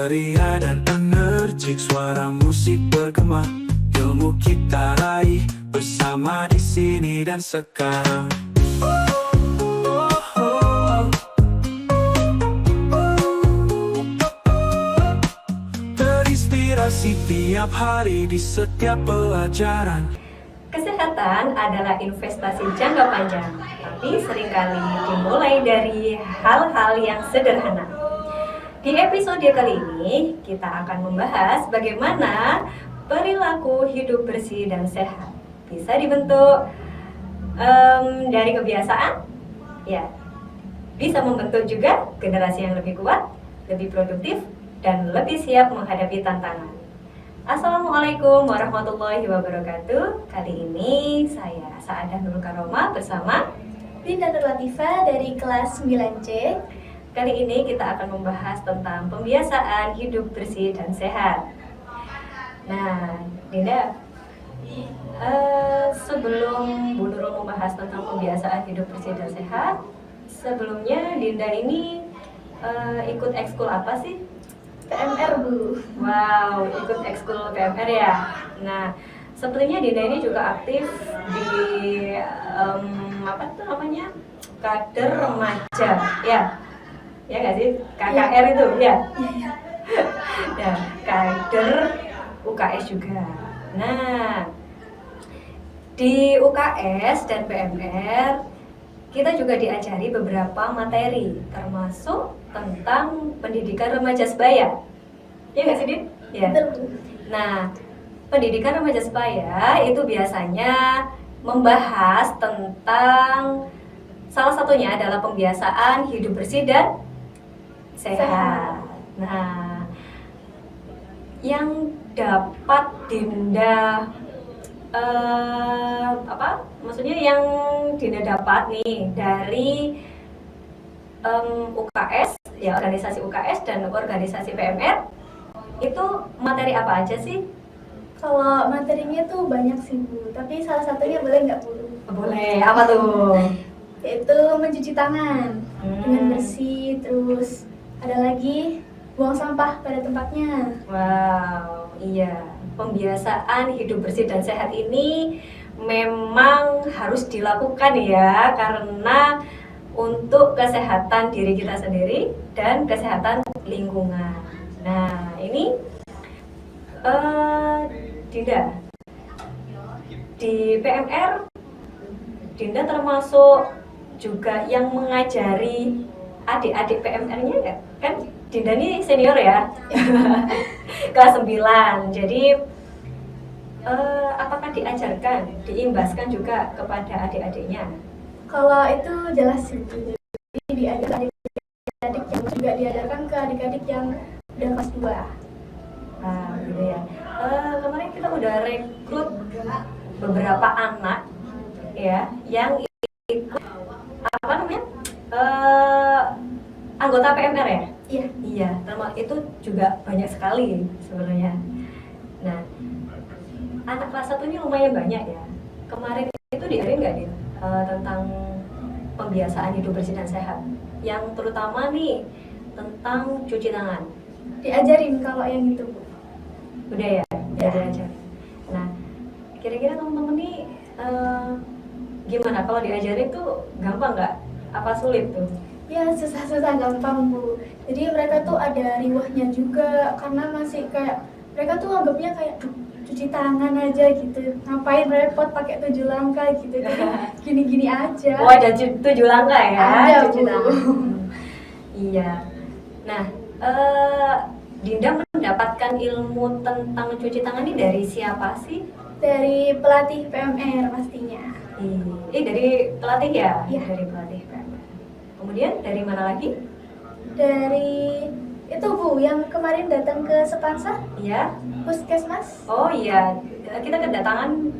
ceria dan energik, suara musik bergema, ilmu kita raih bersama di sini dan sekarang. Terinspirasi tiap hari di setiap pelajaran. Kesehatan adalah investasi jangka panjang, tapi seringkali dimulai dari hal-hal yang sederhana. Di episode kali ini, kita akan membahas bagaimana perilaku hidup bersih dan sehat bisa dibentuk dari kebiasaan, ya, bisa membentuk juga generasi yang lebih kuat, lebih produktif, dan lebih siap menghadapi tantangan. Assalamualaikum warahmatullahi wabarakatuh. Kali ini saya Saadah Nurul Karoma bersama Dinda Nur Latifah dari kelas 9C. Kali ini kita akan membahas tentang pembiasaan hidup bersih dan sehat. Nah, Dinda, sebelum Bu Nurul membahas tentang pembiasaan hidup bersih dan sehat, sebelumnya Dinda ini ikut ekskul apa sih? PMR, Bu. Wow, ikut ekskul PMR ya. Nah, sepertinya Dinda ini juga aktif di apa itu namanya, kader remaja, ya nggak sih, KKR itu, ya. Nah, kader UKS juga. Nah, di UKS dan PMR kita juga diajari beberapa materi, termasuk tentang pendidikan remaja sebaya. Ya nggak sih, Din? Ya. Nah, pendidikan remaja sebaya itu biasanya membahas tentang salah satunya adalah pembiasaan hidup bersih dan sehat. Nah, yang dapat Dinda maksudnya yang Dinda dapat nih dari UKS, ya, organisasi UKS dan organisasi PMR, itu materi apa aja sih? Kalau materinya tuh banyak sih, Bu. Tapi salah satunya boleh nggak, Bu? Boleh, apa tuh? Yaitu mencuci tangan dengan bersih, terus ada lagi buang sampah pada tempatnya. Wow, iya. Pembiasaan hidup bersih dan sehat ini memang harus dilakukan ya, karena untuk kesehatan diri kita sendiri dan kesehatan lingkungan. Nah, ini Dinda di PMR, Dinda termasuk juga yang mengajari adik-adik PMR-nya nggak? Kan Dinda ini senior ya, kelas 9. Jadi apakah diajarkan, diimbaskan juga kepada adik-adiknya? Kalau itu jelas sih, Bu. Jadi diajarkan adik-adik yang juga diajarkan ke adik-adik yang udah kelas 2. Nah, gitu ya. Kemarin kita udah rekrut beberapa anak ya yang ikut apa namanya, anggota PMR ya. Iya, termasuk itu juga banyak sekali sebenarnya. Nah, anak kelas 1 ini lumayan banyak ya. Kemarin itu diajarin nggak dia tentang pembiasaan hidup bersih dan sehat, yang terutama nih tentang cuci tangan? Diajarin kalau yang itu, Bu. Udah ya, diajarin. Nah, kira-kira teman-teman nih gimana kalau diajarin tuh, gampang nggak? Apa sulit tuh? Ya, susah-susah gampang, Bu. Jadi mereka tuh ada riwahnya juga, karena masih kayak mereka tuh anggapnya kayak cuci tangan aja gitu. Ngapain repot pakai 7 langkah gitu. Jadi gini-gini aja. Oh, ada 7 langkah ya, ada, cuci Bu. tangan. Iya. Nah, Dinda mendapatkan ilmu tentang cuci tangan ini dari siapa sih? Dari pelatih PMR pastinya. Dari pelatih ya? Iya. Dari pelatih PMR. Kemudian dari mana lagi? Dari itu, Bu, yang kemarin datang ke Sepansa, Iya. Puskesmas. Oh iya, kita kedatangan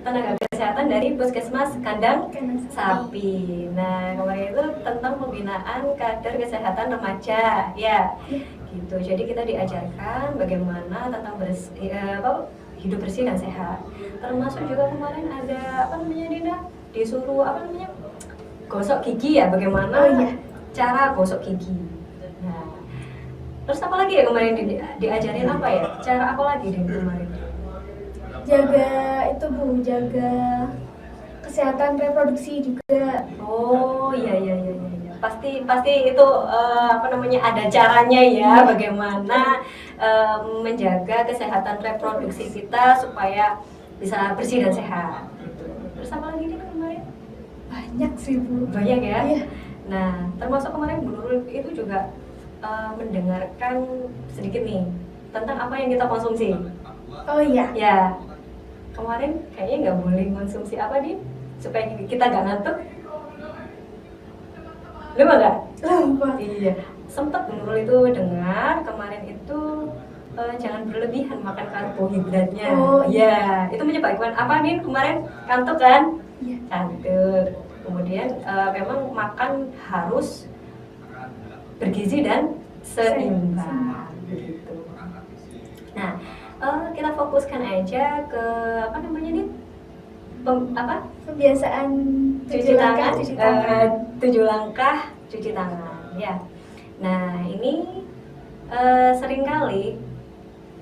tenaga kesehatan dari Puskesmas Kandang Sapi. Nah, kemarin itu tentang pembinaan kader kesehatan remaja, ya, gitu. Jadi kita diajarkan bagaimana tentang hidup bersih dan sehat. Termasuk juga kemarin ada Dinda disuruh gosok gigi ya, bagaimana cara gosok gigi. Nah, Terus apa lagi ya kemarin diajarin apa ya? Cara apa lagi Din kemarin? Jaga itu Bu, jaga kesehatan reproduksi juga. Oh iya. Pasti itu apa namanya ada caranya ya bagaimana menjaga kesehatan reproduksi kita supaya bisa bersih dan sehat. Gitu. Terus apa lagi nih kemarin? Banyak sih Bu. Banyak ya. Iya. Nah termasuk kemarin Bu Nurul itu juga mendengarkan sedikit nih tentang apa yang kita konsumsi. Oh iya. Ya kemarin kayaknya nggak boleh konsumsi apa nih supaya kita nggak ngantuk. Lupa nggak? Lupa. Iya, sempat Nurul itu dengar kemarin itu jangan berlebihan makan karbohidratnya. Oh iya, itu menyebabkan apa nih kemarin kantuk kan? Iya. Kantuk. Kemudian memang makan harus bergizi dan seimbang gitu. Nah, kita fokuskan aja ke apa namanya nih? Kebiasaan Cuci tangan, cuci tangan. 7 langkah cuci tangan ya. Nah ini seringkali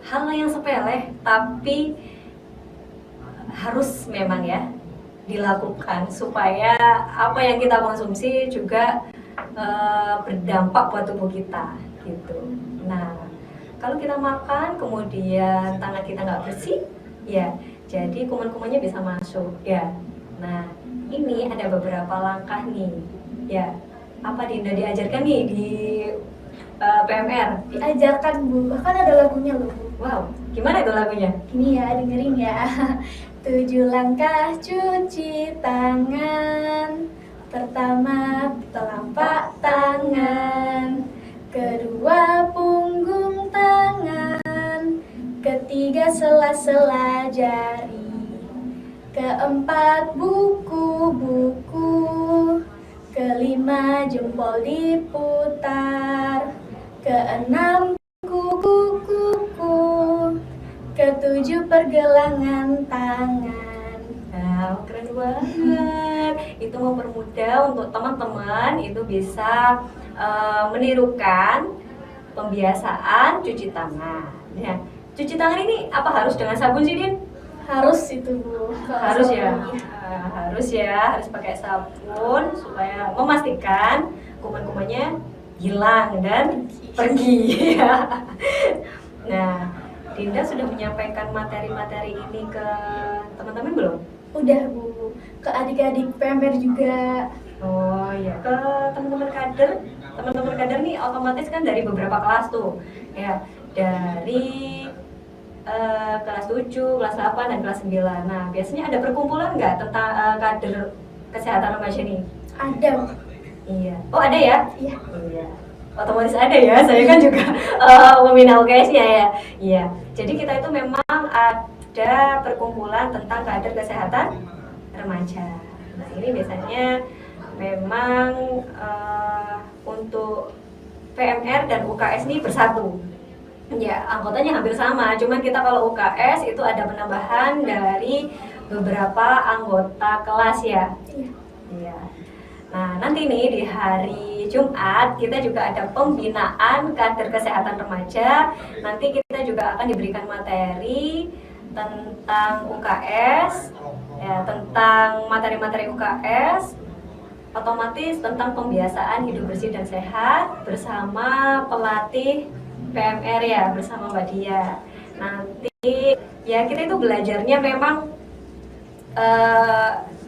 hal yang sepele tapi harus memang ya dilakukan supaya apa yang kita konsumsi juga berdampak buat tubuh kita gitu. Nah kalau kita makan kemudian tangan kita nggak bersih ya jadi kuman-kumannya bisa masuk ya. Nah ini ada beberapa langkah nih ya. Apa Dinda diajarkan nih di PMR? Diajarkan Bu, bahkan ada lagunya loh Bu. Wow, gimana itu lagunya? Ini ya, dengerin ya. 7 langkah cuci tangan. Pertama, telapak tangan. Kedua, punggung tangan. Ketiga, sela-sela jari. Keempat, buku-buku. Kelima, jempol diputar. Keenam, kuku-kuku. Ketujuh, pergelangan tangan. Wow, keren banget. Itu mempermudah untuk teman-teman itu bisa menirukan pembiasaan cuci tangan. Ya, cuci tangan ini apa harus dengan sabun sih, Din? Harus itu Bu. Harus ya. Harus pakai sabun supaya memastikan kuman-kumannya hilang dan pergi ya. Nah, Dinda sudah menyampaikan materi-materi ini ke teman-teman belum? Udah Bu, ke adik-adik PMR juga. Oh iya, ke teman-teman kader. Teman-teman kader nih otomatis kan dari beberapa kelas tuh. Ya, dari kelas 7, kelas 8, dan kelas 9. Nah, biasanya ada perkumpulan nggak tentang kader kesehatan remaja nih? Ada. Iya. Oh, ada ya? Iya. Iya. Otomatis ada ya. Saya kan juga pembina UKS-nya ya. Iya. Jadi kita itu memang ada perkumpulan tentang kader kesehatan remaja. Nah, ini biasanya memang untuk PMR dan UKS ini bersatu. Ya, anggotanya hampir sama, cuman kita kalau UKS itu ada penambahan dari beberapa anggota kelas ya. Iya. Iya. Nah, nanti nih di hari Jumat kita juga ada pembinaan kader kesehatan remaja. Nanti kita juga akan diberikan materi tentang UKS, ya, tentang materi-materi UKS, otomatis tentang pembiasaan hidup bersih dan sehat bersama pelatih PMR ya, bersama Mbak Dia. Nanti ya kita itu belajarnya memang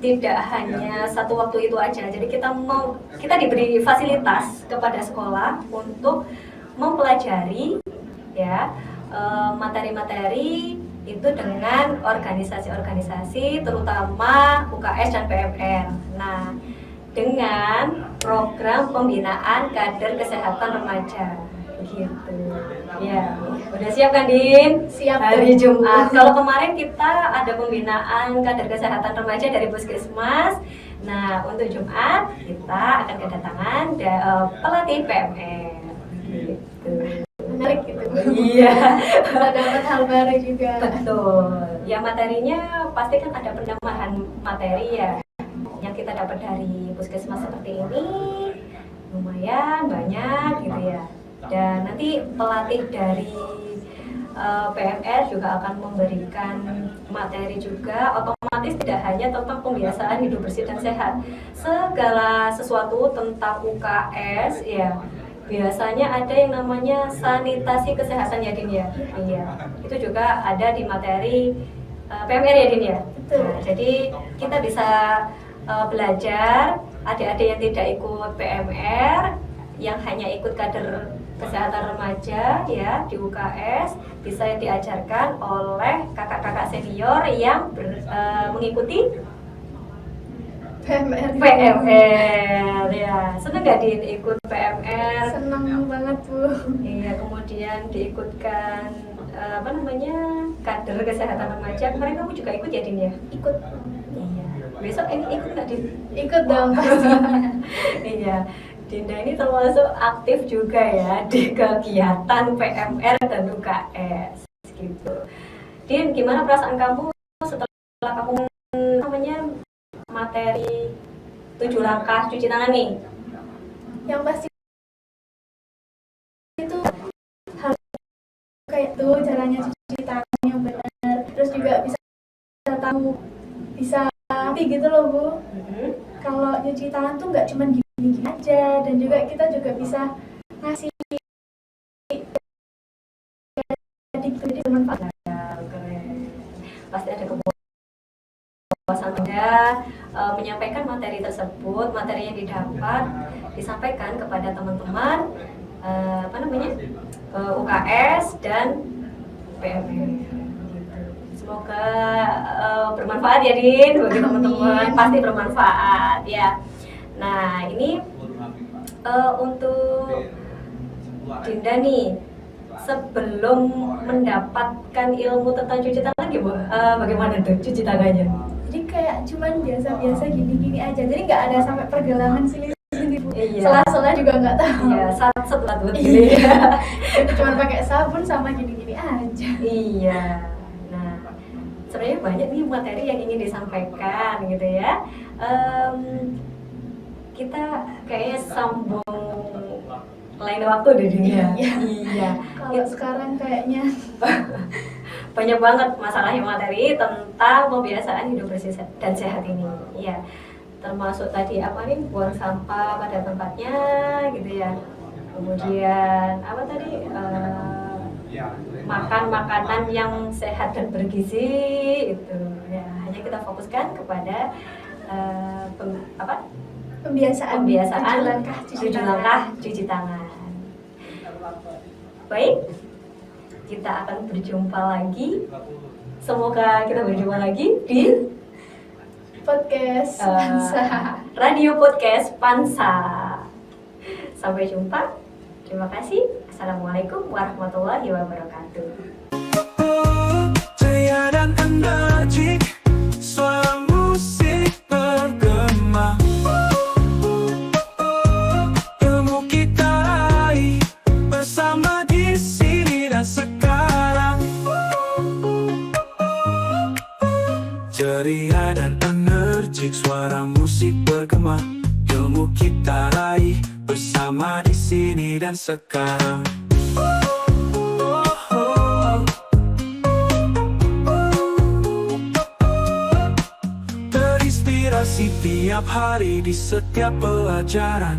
tidak hanya satu waktu itu aja. Jadi kita diberi fasilitas kepada sekolah untuk mempelajari ya materi-materi itu dengan organisasi-organisasi terutama UKS dan PMR. Nah, dengan program pembinaan kader kesehatan remaja. Gitu. Ya, udah siap kan Din? Siap. Hari Jumat. Kalau kemarin kita ada pembinaan kader kesehatan remaja dari Puskesmas. Nah, untuk Jumat kita akan kedatangan pelatih PMR. Gitu. Menarik gitu. Iya. Bisa dapat hal baru juga. Betul. Ya materinya pasti kan ada penambahan materi ya. Yang kita dapat dari Puskesmas seperti ini lumayan banyak gitu ya. Dan nanti pelatih dari PMR juga akan memberikan materi juga, otomatis tidak hanya tentang pembiasaan hidup bersih dan sehat, segala sesuatu tentang UKS ya. Biasanya ada yang namanya sanitasi kesehatan ya Din ya. Iya, itu juga ada di materi PMR ya Din ya. Nah, jadi kita bisa belajar, adik-adik yang tidak ikut PMR, yang hanya ikut kader kesehatan remaja ya di UKS, bisa diajarkan oleh kakak-kakak senior yang mengikuti PMR. Ya. Seneng gak Din ikut PMR? Senang banget Bu. Iya, kemudian diikutkan kader kesehatan remaja. Kemarin kamu juga ikut ya Din ya? Ikut. Iya. Besok ini ikut nggak Din? Ikut dong pastinya. Iya. Dinda ini termasuk aktif juga ya di kegiatan PMR dan UKS gitu. Din, gimana perasaan kamu setelah kamu materi 7 langkah cuci tangan nih? Yang pasti itu hal kayak tuh caranya cuci tangan yang benar, terus juga bisa tahu, bisa ngerti gitu loh Bu. Kalau cuci tangan tuh nggak cuma gini-gini aja, dan juga kita juga bisa ngasih jadi bermanfaat. Pasti ada kepuasan Anda menyampaikan materi tersebut, materi yang didapat disampaikan kepada teman-teman UKS dan PMR. Semoga bermanfaat ya Din bagi teman-teman, pasti bermanfaat ya. Nah ini untuk Dinda nih, sebelum mendapatkan ilmu tentang cuci tangan bagaimana tuh cuci tangannya? Jadi kayak cuman biasa-biasa gini-gini aja, jadi nggak ada sampai pergelangan sini Bu. Iya. Sela-sela juga nggak tahu. Iya, setelah Iya. Itu cuma pakai sabun sama gini-gini aja. Iya. Nah, sebenarnya banyak nih materi yang ingin disampaikan gitu ya. Kita kayaknya sambung lain waktu deh dunia. Iya. Kalau sekarang kayaknya banyak banget masalahnya materi tentang pembiasaan hidup bersih dan sehat ini. Iya. Termasuk tadi buang sampah pada tempatnya gitu ya. Kemudian makan makanan yang sehat dan bergizi itu ya. Hanya kita fokuskan kepada pembiasaan 7 langkah cuci tangan. Baik, kita akan berjumpa lagi. Semoga kita berjumpa lagi di podcast Pansa. Radio Podcast Pansa. Sampai jumpa. Terima kasih. Assalamualaikum warahmatullahi wabarakatuh. Jaya dan energik, suara musik bergema. Ilmu kita raih bersama di sini dan sekarang. Ceria dan energik, suara musik bergema. Ilmu kita raih bersama di sini dan sekarang. Terinspirasi tiap hari di setiap pelajaran.